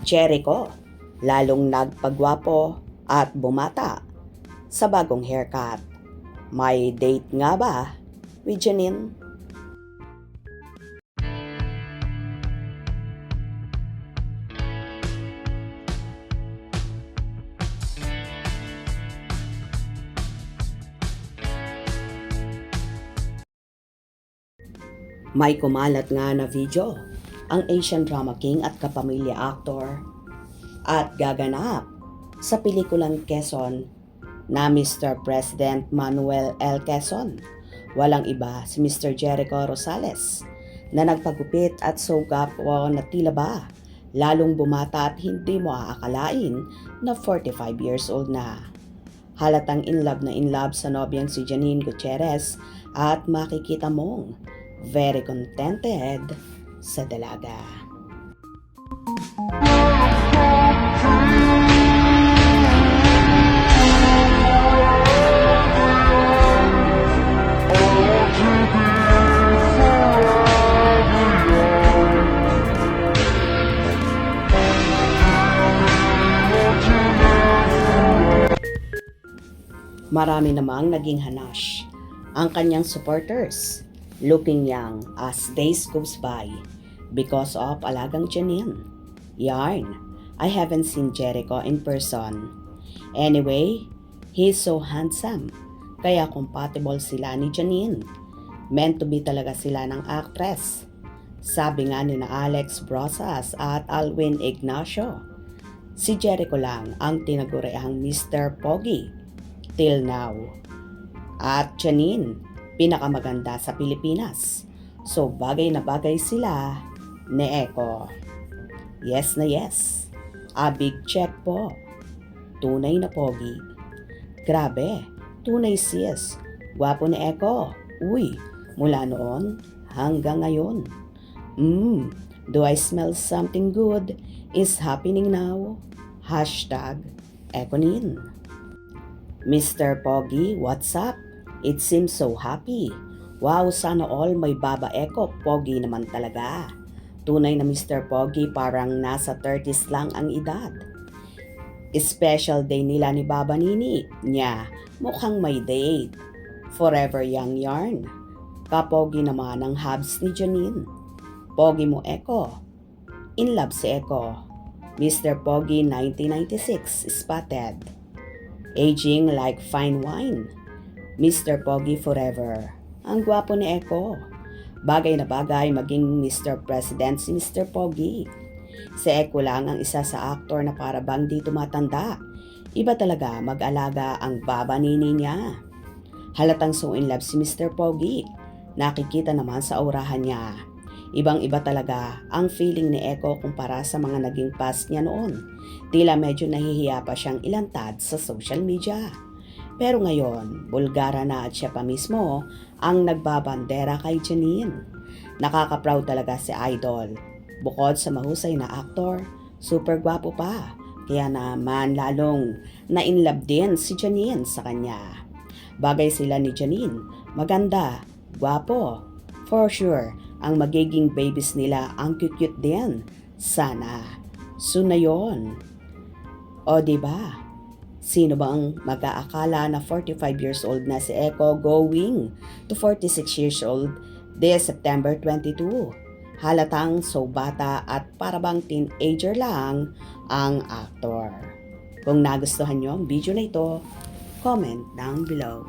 Jericho, lalong nagpagwapo at bumata sa bagong haircut. May date nga ba with Janine? May kumalat nga na video ang Asian drama king at kapamilya actor at gaganap sa pelikulang Quezon na Mr. President Manuel L. Quezon. Walang iba si Mr. Jericho Rosales na nagpagupit at sugapo na tila ba lalong bumata at hindi mo aakalain na 45 years old na. Halatang in love sa nobyang si Janine Gutierrez at makikita mong very contented sa dalaga. Marami namang naging hanash ang kanyang supporters, looking young as days goes by because of alagang Janine. Yarn, I haven't seen Jericho in person. Anyway, he's so handsome, kaya compatible sila ni Janine. Meant to be talaga sila ng actress. Sabi nga ni na Alex Brosas at Alwin Ignacio, si Jericho lang ang tinaguriang Mr. Pogi till now. At Janine, pinakamaganda sa Pilipinas. So bagay na bagay sila ni Eko. Yes na yes. A big check po. Tunay na pogi. Grabe, tunay sis. Gwapo ni Eko. Uy, mula noon hanggang ngayon. Do I smell something good is happening now? Hashtag Ekonin. Mr. Pogi, what's up? It seems so happy. Wow, sana all may Baba Eko. Pogi naman talaga. Tunay na Mr. Pogi, parang nasa 30s lang ang edad. Special day nila ni Baba Nini. Nya, mukhang may date. Forever young yarn. Kapogi naman ang hubs ni Janine. Pogi mo Eko. In love si Eko. Mr. Pogi 1996 spotted. Aging like fine wine. Mr. Pogi forever. Ang gwapo ni Eko. Bagay na bagay maging Mr. President si Mr. Pogi. Si Eko lang ang isa sa aktor na para bang di tumatanda. Iba talaga mag-alaga ang baba nini niya. Halatang so in love si Mr. Pogi. Nakikita naman sa aurahan niya. Ibang-iba talaga ang feeling ni Eko kumpara sa mga naging past niya noon. Tila medyo nahihiya pa siyang ilantad sa social media. Pero ngayon, bulgara na at siya pa mismo ang nagbabandera kay Janine. Nakaka-proud talaga si Idol. Bukod sa mahusay na aktor, super gwapo pa. Kaya naman lalong na-inlove din si Janine sa kanya. Bagay sila ni Janine, maganda, gwapo. For sure, ang magiging babies nila ang cute din. Sana. Soon na yun. O diba? Sino ba ang mag-aakala na 45 years old na si Eko going to 46 years old this September 22? Halatang so bata at parabang teenager lang ang aktor. Kung nagustuhan nyo ang video na ito, comment down below.